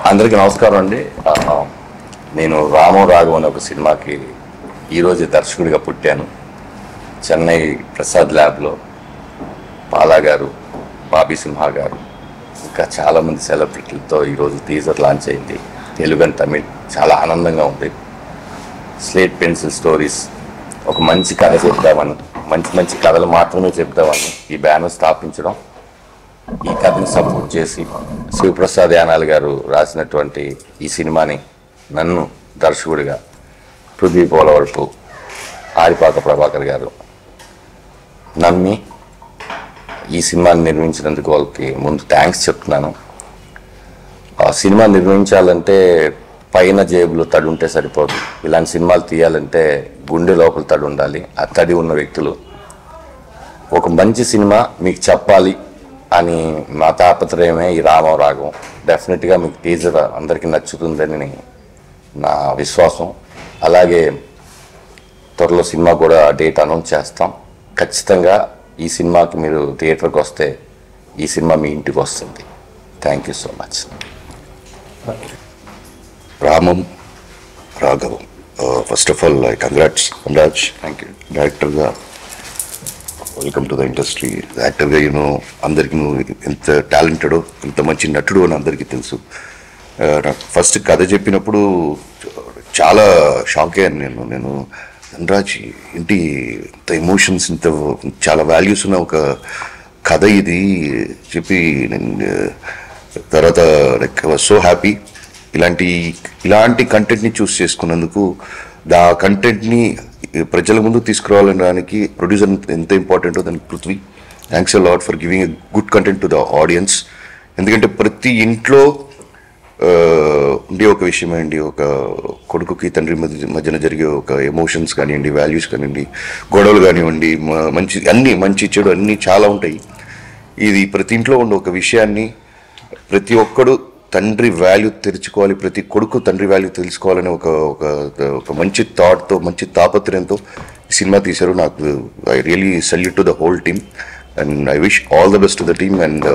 అందరికీ నమస్కారం అండి. నేను రామో రాఘవ అనే ఒక సినిమాకి ఈరోజు దర్శకుడిగా పుట్టాను. చెన్నై ప్రసాద్ ల్యాబ్లో పాలా గారు, బాబీ సింహ గారు, ఇంకా చాలామంది సెలబ్రిటీలతో ఈరోజు టీజర్ లాంచ్ అయింది. తెలుగు అండ్ తమిళ్ చాలా ఆనందంగా ఉంది. స్లేట్ పెన్సిల్ స్టోరీస్ ఒక మంచి కథ చెప్తామని, మంచి కథలు మాత్రమే చెప్తామని ఈ బ్యానర్ స్థాపించడం, ఈ కథని సపోర్ట్ చేసి శివప్రసాద్ యానాల్ గారు రాసినటువంటి ఈ సినిమాని నన్ను దర్శకుడిగా పృథ్వీ పోలవరపు, ఆరిపాక ప్రభాకర్ గారు నమ్మి ఈ సినిమాని నిర్మించినందుకు వాళ్ళకి ముందు థ్యాంక్స్ చెప్తున్నాను. ఆ సినిమా నిర్మించాలంటే పైన జేబులో తడి ఉంటే సరిపోదు. ఇలాంటి సినిమాలు తీయాలంటే గుండె లోపల తడి ఉండాలి. ఆ తడి ఉన్న వ్యక్తులు ఒక మంచి సినిమా మీకు చెప్పాలి అని మా తాపత్రయమే ఈ రామో రాఘవం. డెఫినెట్గా మీకు టీజర్ అందరికీ నచ్చుతుందని నా విశ్వాసం. అలాగే త్వరలో సినిమా కూడా డేట్ అనౌన్స్ చేస్తాం. ఖచ్చితంగా ఈ సినిమాకి మీరు థియేటర్కి వస్తే ఈ సినిమా మీ ఇంటికి వస్తుంది. Thank you so much. Ramam Raghavam, first of all congrats congrats. Thank you. డైరెక్టర్గా వెల్కమ్ టు ద ఇండస్ట్రీ. యాక్టర్గా అందరికీ నువ్వు ఎంత టాలెంటెడో, ఎంత మంచి నటుడు అని అందరికీ తెలుసు. నాకు ఫస్ట్ కథ చెప్పినప్పుడు చాలా షాక్ అయ్యాను. నేను ధనరాజ్ ఏంటి ఇంత ఎమోషన్స్, ఇంత చాలా వాల్యూస్ ఉన్న ఒక కథ ఇది చెప్పి నేను తర్వాత like I was so happy. ఇలాంటి కంటెంట్ని చూస్ చేసుకున్నందుకు, ఆ కంటెంట్ని ప్రజల ముందు తీసుకురావడానికి ప్రొడ్యూసర్ ఎంత ఇంపార్టెంటో దానికి Prithvi. Thanks a lot for giving a good content to the audience. ఎందుకంటే ప్రతి ఇంట్లో ఉండే ఒక విషయమే అండి, ఒక కొడుకుకి తండ్రి మధ్యన జరిగే ఒక ఎమోషన్స్ కానివ్వండి, వాల్యూస్ కానివ్వండి, గొడవలు కానివ్వండి, మంచి చెడు అన్నీ చాలా ఉంటాయి. ఇది ప్రతి ఇంట్లో ఉండే ఒక విషయాన్ని ప్రతి ఒక్కడు తండ్రి వాల్యూ తెరుచుకోవాలి, ప్రతి కొడుకు తండ్రి వాల్యూ తెలుసుకోవాలని ఒక మంచి థాట్తో, మంచి తాపత్రయంతో ఈ సినిమా తీశారు. నాకు I really salute to the whole team and I wish all the best to the team. And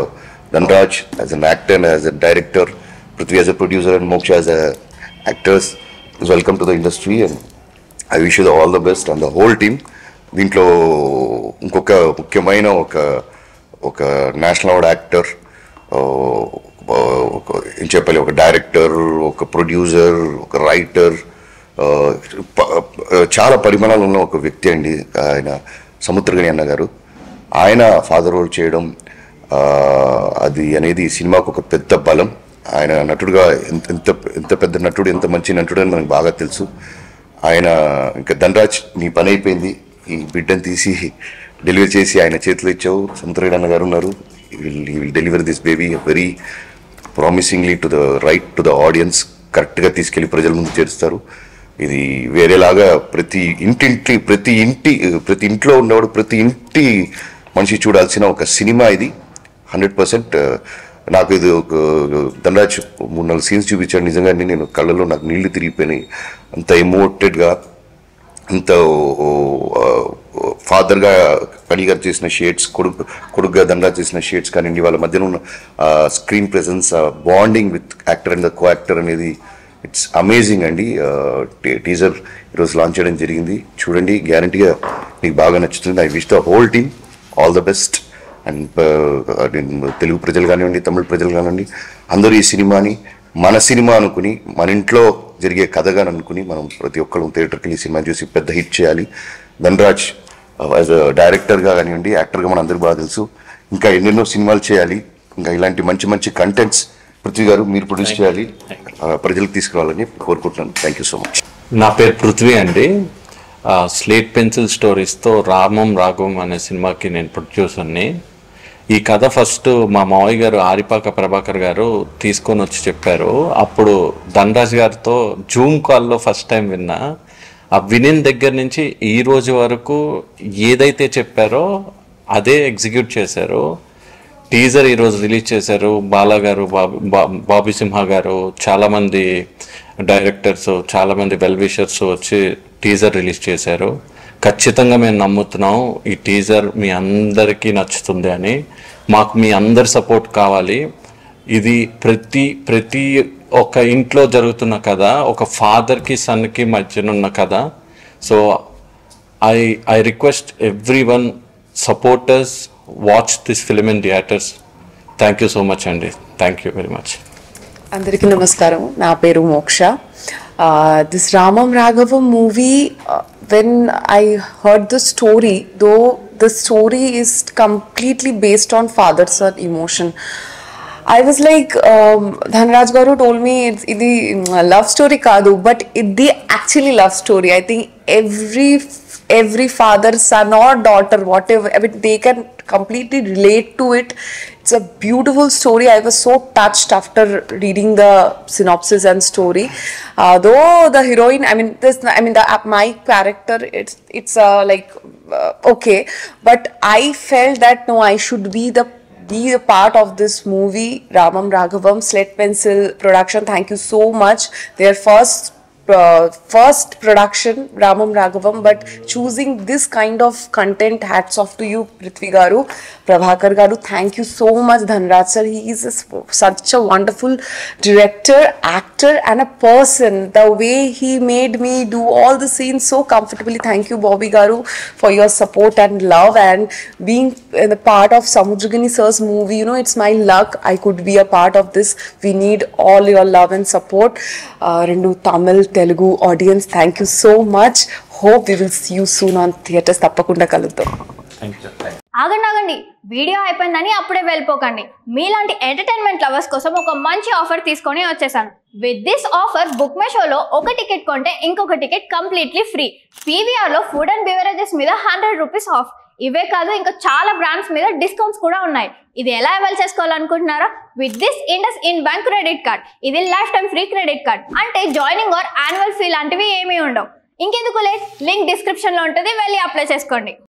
Dhanraj as an actor and as a director, Prithvi as a producer and Moksha as a actors, welcome to the industry and I wish you all the best and the whole team. దీంట్లో ఇంకొక ముఖ్యమైన ఒక national award actor, ఏం చెప్పాలి, ఒక director, ఒక producer, ఒక writer, చాలా పరిమాణాలు ఉన్న ఒక వ్యక్తి అండి ఆయన, సముద్రగని అన్న గారు. ఆయన ఫాదర్ రోల్ చేయడం అది అనేది సినిమాకు ఒక పెద్ద బలం. ఆయన నటుడుగా ఎంత పెద్ద నటుడు, ఎంత మంచి నటుడు అని మనకు బాగా తెలుసు. ఆయన ఇంకా ధనరాజ్ నీ పని అయిపోయింది, ఈ బిడ్డను తీసి డెలివరీ చేసి ఆయన చేతిలో ఇచ్చావు. సముద్రగని అన్న గారు ఉన్నారు, he will deliver this baby very promisingly to the audience. కరెక్ట్గా తీసుకెళ్ళి ప్రజల ముందు చేరుస్తారు. ఇది వేరేలాగా ప్రతి ఇంట్లో ఉన్నవాడు, ప్రతి ఇంటి మనిషి చూడాల్సిన ఒక సినిమా ఇది 100%. నాకు ఇది ఒక ధనరాజ్ 3-4 సీన్స్ చూపించాడు. నిజంగా నేను కళ్ళలో నాకు నీళ్లు తిరిగిపోయినాయి. అంత ఎమోటెడ్గా, అంత ఫాదర్గా కడి గారు చేసిన షేడ్స్, కొడుకుగా ధనరాజ్ చేసిన షేడ్స్ కానివ్వండి, వాళ్ళ మధ్యన ఉన్న screen presence, bonding with actor and the co actor అనేది ఇట్స్ అమేజింగ్ అండి. టీజర్ ఈరోజు లాంచ్ చేయడం జరిగింది, చూడండి, గ్యారంటీగా మీకు బాగా నచ్చుతుంది. I wish the whole team all the best. And Telugu ప్రజలు కానివ్వండి, తమిళ ప్రజలు కానివ్వండి, అందరూ ఈ సినిమాని మన సినిమా అనుకుని, మన ఇంట్లో జరిగే కథగా అనుకుని మనం ప్రతి ఒక్కరు థియేటర్కి ఈ సినిమా చూసి పెద్ద హిట్ చేయాలి. ధనరాజ్ యాజ్ అ డైరెక్టర్గా కానివ్వండి, యాక్టర్గా మన అందరికీ బాగా తెలుసు. ఇంకా ఎన్నెన్నో సినిమాలు చేయాలి, ఇంకా ఇలాంటి మంచి కంటెంట్స్ పృథ్వీ గారు మీరు ప్రొడ్యూస్ చేయాలి, ప్రజలకు తీసుకురావాలని కోరుకుంటున్నాను. Thank you so much. నా పేరు పృథ్వీ అండి. స్లేట్ పెన్సిల్ స్టోరీస్తో రామం రాఘవం అనే సినిమాకి నేను ప్రొడ్యూసర్ని. ఈ కథ ఫస్ట్ మా మావయ్య గారు ఆరిపాక ప్రభాకర్ గారు తీసుకొని వచ్చి చెప్పారు. అప్పుడు ధనరాజ్ గారితో జూమ్ కాల్లో ఫస్ట్ టైం విన్నా. ఆ వినిన దగ్గర నుంచి ఈ రోజు వరకు ఏదైతే చెప్పారో అదే ఎగ్జిక్యూట్ చేశారు. టీజర్ ఈరోజు రిలీజ్ చేశారు. బాలా గారు, బాబీ సింహ గారు, చాలామంది డైరెక్టర్స్, చాలామంది వెల్ విషర్స్ వచ్చి టీజర్ రిలీజ్ చేశారు. ఖచ్చితంగా మేము నమ్ముతున్నాం ఈ టీజర్ మీ అందరికీ నచ్చుతుంది అని. మాకు మీ అందరి సపోర్ట్ కావాలి. ఇది ప్రతి ఒక ఇంట్లో జరుగుతున్న కథ, ఒక ఫాదర్కి సన్కి మధ్యన ఉన్న కథ. So I request every one supporters watch this film in theatres. Thank you so much అండి. Thank you very much. అందరికీ నమస్కారం. నా పేరు మోక్ష. This Ramam Raghavam movie, when I heard the story, though the story is completely based on father-son emotion, I was like, Dhanraj Garu told me it's the love story kadu, but the actually love story. I think every father, son or daughter, whatever, I mean, they can completely relate to it. It's a beautiful story. I was so touched after reading the synopsis and story. Though the heroine, my character, it's like okay, but I felt that no, I should be a part of this movie. Ramam Raghavam, Sled Pencil Production, thank you so much. Their first production, Ramam Raghavam, but choosing this kind of content, hats off to you, Prithvi Garu, Prabhakar Garu. Thank you so much, Dhanraj sir. He is such a wonderful director, actor and a person. The way he made me do all the scenes so comfortably. Thank you, Bobby Garu, for your support and love, and being a part of Samudragini sir's movie. You know, it's my luck I could be a part of this. We need all your love and support. Rendu Tamil, Telugu audience, thank you so much. Hope we will see you soon on theatres. తప్పకుండా కలుద్దాం. ఆగండి, video అయిపోయిందని అప్పుడే వెళ్ళిపోకండి. మీలాంటి entertainment lovers కోసం ఒక మంచి offer తీసుకొని వచ్చేసాను. With this offer book my షోలో ఒక టికెట్ కొంటే ఇంకొక టికెట్ కంప్లీట్లీ ఫ్రీ. పీవీఆర్లో ఫుడ్ అండ్ బెవరేజెస్ మీద 100 రూపీస్ ఆఫ్. ఇవే కాదు, ఇంకా చాలా బ్రాండ్స్ మీద డిస్కౌంట్స్ కూడా ఉన్నాయి. ఇది ఎలా అవైల్ చేసుకోవాలనుకుంటున్నారా? With this IndusInd bank credit card. ఇది lifetime free credit card. అంటే జాయినింగ్ ఆర్ యాన్యువల్ ఫీ లాంటివి ఏమీ ఉండవు. ఇంకెందుకు లేట్, లింక్ డిస్క్రిప్షన్లో ఉంటుంది, వెళ్ళి అప్లై చేసుకోండి.